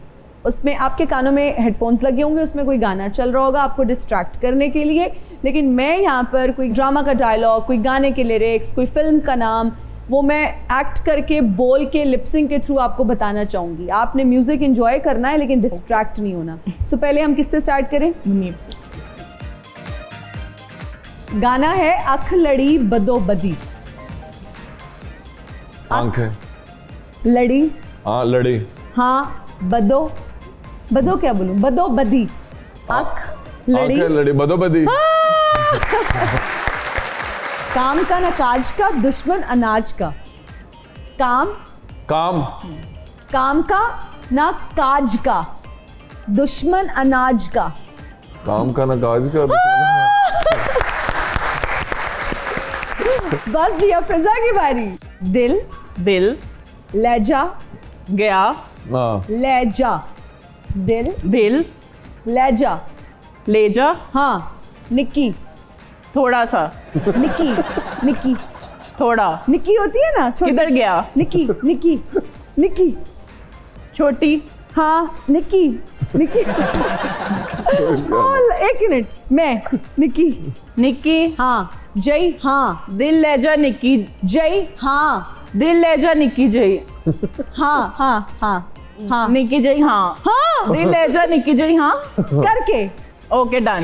उसमें आपके कानों में हेडफोन्स लगे होंगे, उसमें कोई गाना चल रहा होगा आपको डिस्ट्रैक्ट करने के लिए, लेकिन मैं यहाँ पर कोई ड्रामा का डायलॉग, कोई गाने के लिरिक्स, कोई फिल्म का नाम, वो मैं एक्ट करके बोल के लिपसिंग के थ्रू आपको बताना चाहूँगी। आपने म्यूज़िक एंजॉय करना है लेकिन डिस्ट्रैक्ट नहीं होना। सो पहले हम किससे स्टार्ट करें? गाना है अख लड़ी बदो बदी। आंख है, लड़ी, हाँ लड़ी, हाँ बदो, बदो क्या बोलूं, बदो बदी, अख लड़ी, आंख है, लड़ी, बदो बदी। काम का ना काज का, दुश्मन अनाज का। काम काम का ना काज का, दुश्मन अनाज का। काम का ना काज का। बस जी, अब फिजा की बारी। दिल, दिल, लहजा, गया, हाँ लहजा, दिल, दिल, लहजा, ले जा, हाँ, निक्की, थोड़ा सा, निक्की, निक्की, थोड़ा, निक्की होती है ना, छोटी, किधर गया, निक्की, निक्की, निक्की, छोटी, हाँ, निक्की, निक्की। एक मिनट, मैं, निक्की, निक्की, हाँ, जय, हाँ, दिल ले जा निक्की, जय, हाँ, दिल ले जा निक्की जय, हाँ, हाँ, हाँ, हाँ, निक्की जय, हाँ, हाँ, दिल ले जा निक्की जय, हाँ, करके, ओके डन।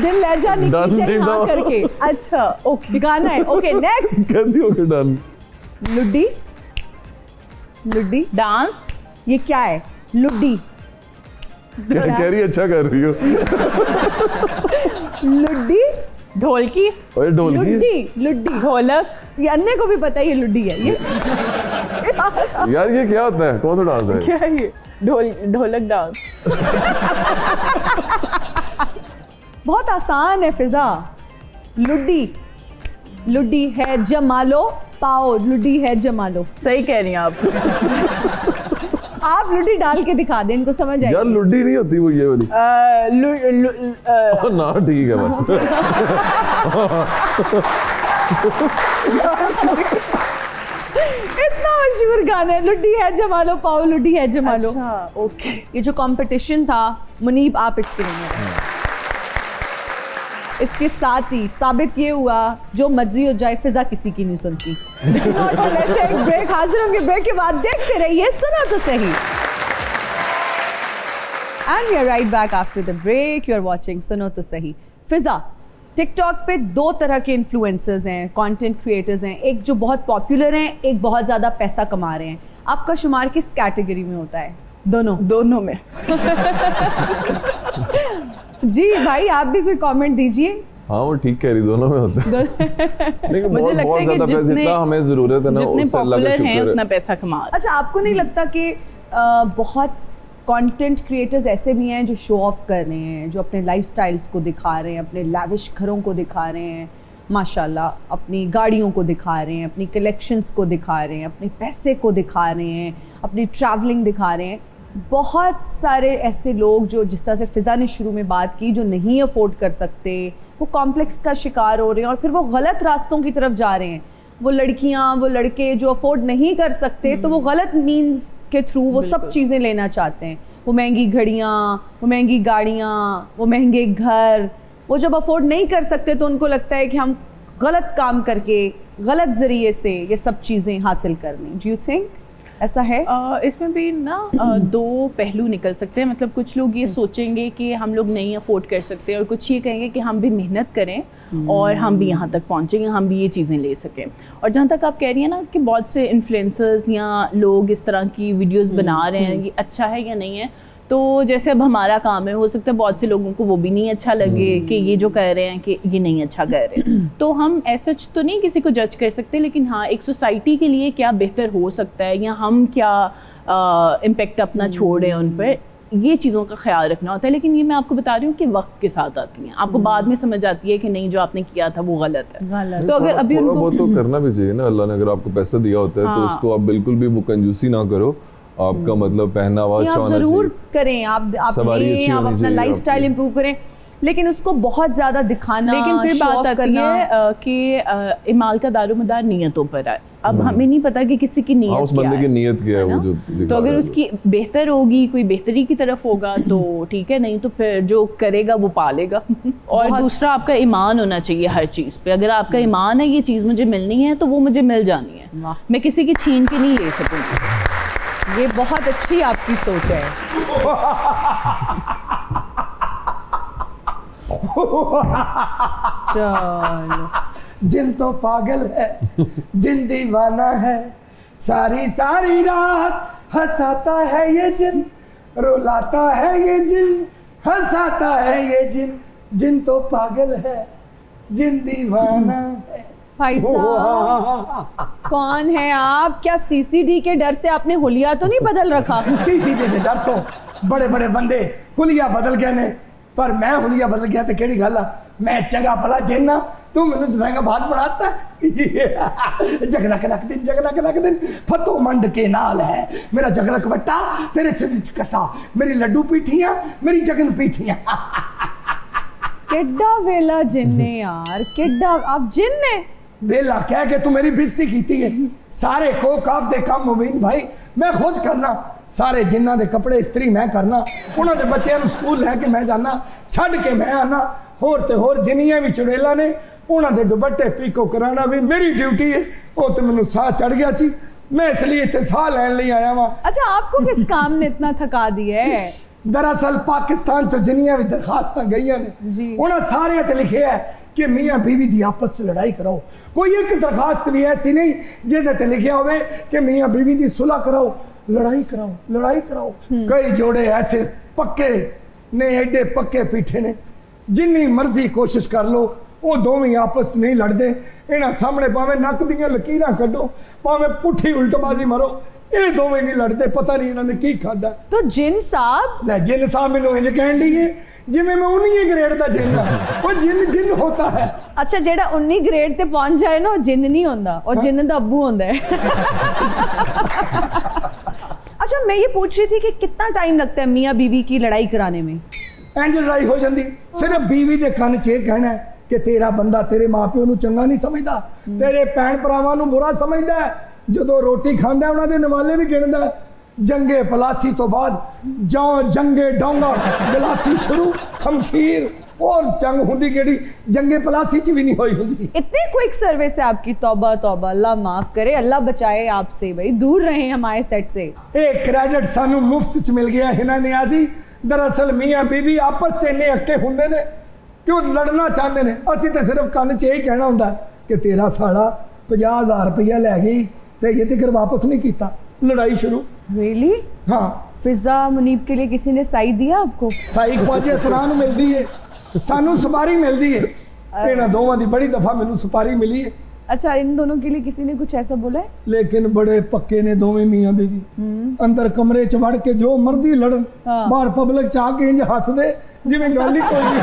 दिल लहजा Done निक्की जय, नहीं हाँ दो। करके। अच्छा, ओके, गाना है, ओके, नेक्स्ट। कर दियो के डन। लुड्डी, लुड्डी, डांस, ये क्या है? लुड्डी, कह रही अच्छा कर रही हो। लुड्डी, ढोलकी, ओए ढोलकी, लुड्डी, लुड्डी, ढोलक, ये अन्य को भी पता है ये लुड्डी है। ये यार ये क्या होता है, कौन सा डांस है? क्या है ये? ढोलक डांस। बहुत आसान है फिजा। लुड्डी, लुड्डी है जमालो पाओ, लुड्डी है जमालो। सही कह रही हैं आप। आप लुड्डी डाल के दिखा दें, इनको समझ यार आएगी। लुड्डी नहीं होती वो ये वाली। ना ठीक है बस। इतना मशहूर गाना है, लुड्डी है जमालो पाओ, लुड्डी है जमालो। अच्छा, ओके। ये जो कंपटीशन था, मुनीब आप इसके विनर हैं। इसके साथ ही साबित ये हुआ, जो मर्जी हो जाए फिजा किसी की नहीं सुनती। लेते हैं एक ब्रेक, हाजिर होंगे ब्रेक के बाद, देखते रहिए सुनो तो सही। And we are right back after the break, you are watching सुनो तो सही। फिजा, टिकटॉक पे दो तरह के इन्फ्लुएंसर्स हैं, कंटेंट क्रिएटर्स हैं, एक जो बहुत पॉपुलर हैं, एक बहुत ज़्यादा पैसा कमा रहे हैं। आपका शुमार किस कैटेगरी में होता है? दोनों में। जी भाई, आप भी कोई कमेंट दीजिए। हाँ वो ठीक कह रही, दोनों में होता है। लेकिन मुझे लगता है कि ज्यादा पैसा, जितना हमें जरूरत है ना, जितने उससे अल्लाह का पॉपुलर हैं शुक्र है। उतना पैसा कमा। अच्छा, आपको नहीं लगता कि बहुत कंटेंट क्रिएटर्स ऐसे भी हैं जो शो ऑफ कर रहे हैं, जो अपने लाइफस्टाइल्स को दिखा रहे हैं, अपने लैविश घरों को दिखा रहे हैं, माशाल्लाह, अपनी गाड़ियों को दिखा रहे हैं, अपनी कलेक्शंस को दिखा रहे हैं, अपने पैसे को दिखा रहे हैं, अपनी ट्रैवलिंग दिखा रहे हैं। बहुत सारे ऐसे लोग जो, जिस तरह से फिजा ने शुरू में बात की, जो नहीं अफोर्ड कर सकते, वो कॉम्प्लेक्स का शिकार हो रहे हैं और फिर वो गलत रास्तों की तरफ जा रहे हैं। वो लड़कियां, वो लड़के जो अफोर्ड नहीं कर सकते, तो वो गलत मीन्स के थ्रू वो सब चीज़ें लेना चाहते हैं। वो महंगी घड़ियाँ, वो महंगी गाड़ियाँ, वो महंगे घर, वो जब अफोर्ड नहीं कर सकते तो उनको लगता है कि हम गलत काम करके, गलत ज़रिए से ये सब चीज़ें हासिल कर लें। Do you think? ऐसा है? इसमें भी ना दो पहलू निकल सकते हैं। मतलब कुछ लोग ये सोचेंगे कि हम लोग नहीं अफोर्ड कर सकते, और कुछ ये कहेंगे कि हम भी मेहनत करें और हम भी यहाँ तक पहुँचेंगे, हम भी ये चीज़ें ले सकें। और जहाँ तक आप कह रही हैं ना कि बहुत से इन्फ्लुएंसर्स या लोग इस तरह की वीडियोस बना रहे हैं, ये अच्छा है या नहीं है, तो जैसे अब हमारा काम है, हो सकता है बहुत से लोगों को वो भी नहीं अच्छा लगे कि ये जो कह रहे हैं कि ये नहीं अच्छा कह रहे हैं। तो हम ऐसा तो नहीं किसी को जज कर सकते, लेकिन हाँ एक सोसाइटी के लिए क्या बेहतर हो सकता है या हम क्या इम्पेक्ट अपना छोड़ रहे हैं उन पर, ये चीज़ों का ख्याल रखना होता है। लेकिन ये मैं आपको बता रही हूँ कि वक्त के साथ आती हैं, आपको बाद में समझ आती है कि नहीं जो आपने किया था वो गलत है। तो अगर अभी थोड़ा उनको बहुत तो करना भी चाहिए ना। अल्लाह ने अगर आपको पैसा दिया होता है तो हाँ। उसको आप बिल्कुल भी वो कंजूसी ना करो। आपका मतलब पहनावा नहीं, आप अच्छा होना जरूर चाहिए। करें, आप सवारी अच्छी आप होनी अपना चाहिए लाइफस्टाइल आपकी। इंप्रूव करें, लेकिन उसको बहुत ज्यादा दिखाना, लेकिन फिर show बात off आती करना, है कि इमाल का दारोमदार नियतों पर है। अब हमें नहीं पता कि किसी की हाँ, नीयत उस क्या बंदे है, की नीयत क्या है ना? वो जो दिखा तो अगर रहा है। उसकी बेहतर होगी, कोई बेहतरी की तरफ होगा तो ठीक है, नहीं तो फिर जो करेगा वो पालेगा। और दूसरा आपका ईमान होना चाहिए हर चीज़ पे। अगर आपका ईमान है ये चीज़ मुझे मिलनी है तो वो मुझे मिल जानी है, वाह। मैं किसी की छीन के नहीं ले सकूँगी। ये बहुत अच्छी आपकी सोच है। चलो, जिन तो पागल है, जिन दीवाना है, सारी सारी रात हंसाता है ये जिन, रुलाता है ये जिन, हंसाता है ये जिन, जिन तो पागल है, जिन दीवाना है। भाई साहब कौन है आप? क्या सीसीडी के डर से आपने हुलिया तो नहीं बदल रखा? सीसीडी के डर तो बड़े बड़े बंदे हुलिया बदल गए ने, पर मैं हुलिया बदल गया तो केड़ी गल आ? मैं चंगा भला जिन्ना, तू मैनू महंगा बात बनाता। जगरक रख दिन, जगरक रख दिन, फतो मंड के नाल है मेरा जगरक वट्टा, तेरे सिर विच कटा, मेरी लड्डू पीठियां, मेरी जगन पीठियां। किड्डा वेला जिन्ने यार, किड्डा आप जिन्ने। वेला कह के तू मेरी बेइज्जती कीती है। सारे को काफ दे काम मुबीन भाई मैं खुद करना, सारे जिन्ना दे कपड़े इस्त्री मैं करना, उन्होंने बच्चों को स्कूल लैके मैं जाना, छड़ के मैं आना, होर ते होर जिन्नियां भी चुड़ेला ने उन्होंने दुपट्टे पीको कराना भी मेरी ड्यूटी है। वो तो मैनू साह चढ़ गया सी, मैं इसलिए इतने साह लैन लिए आया वहां। अच्छा, आपको किस काम ने इतना थका दिया है? दरअसल पाकिस्तान चो जिन्नियां भी दरखास्त गई जी। ने उन्हें सारे ते लिखे है कि मियाँ बीवी दी आपस च लड़ाई कराओ। कोई एक दरखास्त भी ऐसी नहीं जिहदे ते लिखा होवे कि मियाँ बीवी दी सुलह कराओ, लड़ाई कराओ, लड़ाई कराओ। कई जोड़े ऐसे पक्के ने, एडे पक्के पीठे ने, जिन्नी मर्जी कोशिश कर लो वो दोवें आपस नहीं लड़ते। इन्हां सामने भावें नक दियां लकीरां कड्डो, भावें पुठी उल्टबाजी मारो, ये दोवें नहीं लड़ते। पता नहीं इन्होंने की खादा। तो जिन साहब, ले जिन साहब मैनू इंज कहन दी है जिवें मैं 19 ग्रेड का जिन हाँ। वो जिन जिन होता है। अच्छा जेड़ा 19 ग्रेड ते पहुंच जाए ना, वो जिन नहीं होंदा, और जिन दा अब्बू होंदा है। अच्छा, मैं ये पूछ रही थी कि कितना टाइम लगता है मियाँ बीवी की लड़ाई कराने में? इंज लड़ाई हो जाती, सिर्फ बीवी के कान च ये कहना है कि तेरा बंदा तेरे माँ प्यो नू चंगा नहीं समझदा, तेरे भैन भरावां नू बुरा समझदा है, जदों रोटी खांदा है उन्हां दे नवाले भी गिणदा है। जंगे पलासी तो बाद जंगे डोंगा गलासी शुरू, खमखीर और जंग हुंदी केड़ी जंगे पलासी च भी नहीं होई हुंदी। इतनी क्विक सर्विस है आपकी, तौबा तौबा, अल्लाह माफ करे, अल्लाह बचाए आपसे, भाई दूर रहे हमारे सेट से। एक क्रेडिट सानू मुफ्त च मिल गया हिना नियाजी। दरअसल मियाँ बीवी आपस से इन्ने अक्के हुंदे ने कि वो लड़ना चाहते ने, असीं ते सिर्फ कान च यही कहना हुंदा कि तेरा साला 50,000 रुपया लै गई ते ये तक वापस नहीं किया, लड़ाई शुरू। रियली? हाँ, फिजा मुनीब के लिए किसी ने साई दिया आपको? साई ख्वाजे सरान मिलती है, सानू सुपारी मिलती है। इन्हां दोवां दी बड़ी दफा मैनू सुपारी मिली है। अच्छा, इन दोनों के लिए किसी ने कुछ ऐसा बोला है? लेकिन बड़े पक्के ने दोवें मियाँ बीवी, अंदर कमरे च वड़ के जो मर्जी लड़न, हाँ। बाहर पब्लिक च आके इंज हस दे जिवें गल ही कोई नहीं।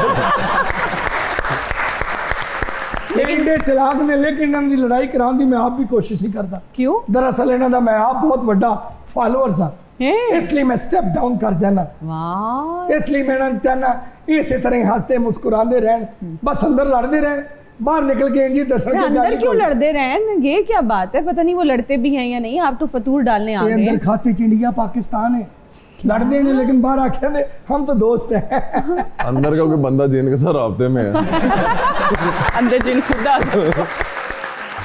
एडे चलाक ने, लेकिन इन्हां दी लड़ाई कराउण दी मैं आप भी कोशिश नहीं करता। क्यों? दरअसल इन्हां दा मैं आप बहुत बड़ा फॉलोअर्स हाँ, हैं? इसलिए मैं स्टेप डाउन कर जाना। वाह, इसलिए मैं इन्हां नूं चाहना इसी तरह हंसते मुस्कुराते रहन, बस अंदर लड़ते रहन, बाहर निकल के इंजी दर्शन के अंदर क्यों लड़ते रहे? ये क्या बात है? पता नहीं वो लड़ते भी हैं या नहीं, आप तो फतूर डालने आ ये गए। अंदर खाते च इंडिया पाकिस्तान है, लड़ते नहीं लेकिन बाहर आखे दे हम तो दोस्त हैं। अंदर का कोई बंदा जिन के साथ राब्ते में है। अंदर जिन खुदा।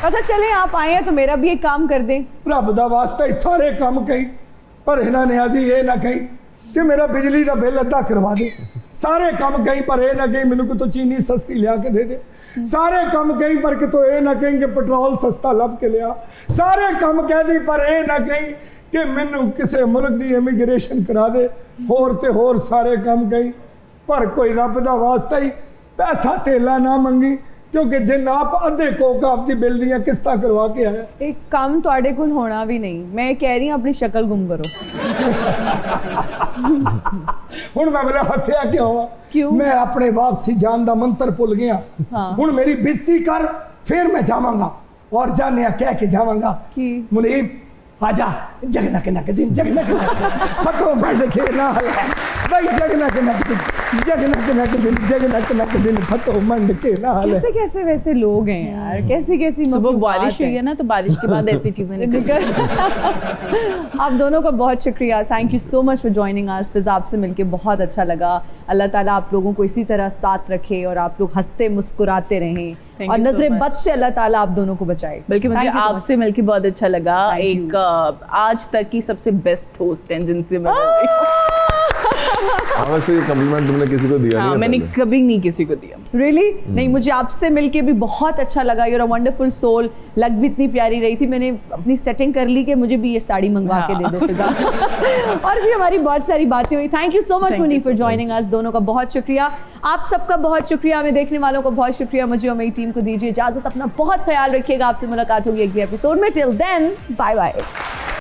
अच्छा चले आप आए हैं तो मेरा भी एक काम कर दें। रब दा वास्ता ही सारे काम कही, पर इन्होंने अजी ये ना कही कि मेरा बिजली का बिल अद्धा करवा दे। सारे काम कही पर ये ना कही मैनू कि तो चीनी सस्ती लिया के दे दे। सारे काम कही पर कि तो ये ना कहीं कि पेट्रोल सस्ता लब के लिया। सारे काम कह दी पर ये ना कहीं कि मैनू किसी मुल्क की इमिग्रेशन करा दे। होर ते होर सारे काम कही पर कोई रब दा वास्ता ही पैसा तेला ना मंगी, क्योंकि जिन आप अद्धे कोक आपकी बिल दियां किस्तां करवा के आया। एक काम तुहाडे कोल होना भी नहीं, मैं कह रही हूँ अपनी शक्ल गुम करो। हुण मैं बोला हंसिया क्यों? क्यों? मैं अपने वापसी जान दा मंत्र भुल गया। हाँ। हुण मेरी बेइज्जती कर, फिर मैं जावांगा और जाने कह के जावांगा कि मुनीब आजा जगनक नक दिन जगनक नक फटो बढ़ के ना भाई जगनक नक दिन जगनक नक दिन जगनक नक दिन फटो मंड के ना कैसे कैसे वैसे लोग हैं यार, कैसी कैसी सुबह बारिश हुई है ना, तो बारिश के बाद ऐसी चीजें निकल। आप दोनों का बहुत शुक्रिया, thank you so much for joining us. Fiza आपसे मिलके बहुत अच्छा लगा। अल्लाह ताला आप लोगों को इसी तरह साथ रखे और आप लोग हंसते मुस्कुराते रहें Thank और you so नजरे much. बद से अल्लाह ताला आप दोनों को बचाए। बल्कि मुझे Thank you so much. आपसे मिलके बहुत अच्छा लगा। Thank एक आज तक की सबसे बेस्ट होस्ट हैं जिनसे मैं मिल रही हूँ। हाँ, वैसे ये कम्प्लीमेंट तुमने किसी को दिया हाँ, नहीं है मैंने पहले? कभी नहीं किसी को दिया। रियली नहीं, मुझे आपसे मिलके भी बहुत अच्छा लगा। You're a wonderful soul. लग भी इतनी प्यारी रही थी, मैंने अपनी सेटिंग कर ली कि मुझे भी ये साड़ी मंगवा के दे दो फिजा। और भी हमारी बहुत सारी बातें हुई। Thank you so much Thank Muni you for so joining us. दोनों का बहुत शुक्रिया, आप सबका बहुत शुक्रिया, हमें देखने वालों का बहुत शुक्रिया। मुझे और मेरी टीम को दीजिए इजाजत। अपना बहुत ख्याल रखिएगा। आपसे मुलाकात होगी अगले एपिसोड में। Till then bye bye.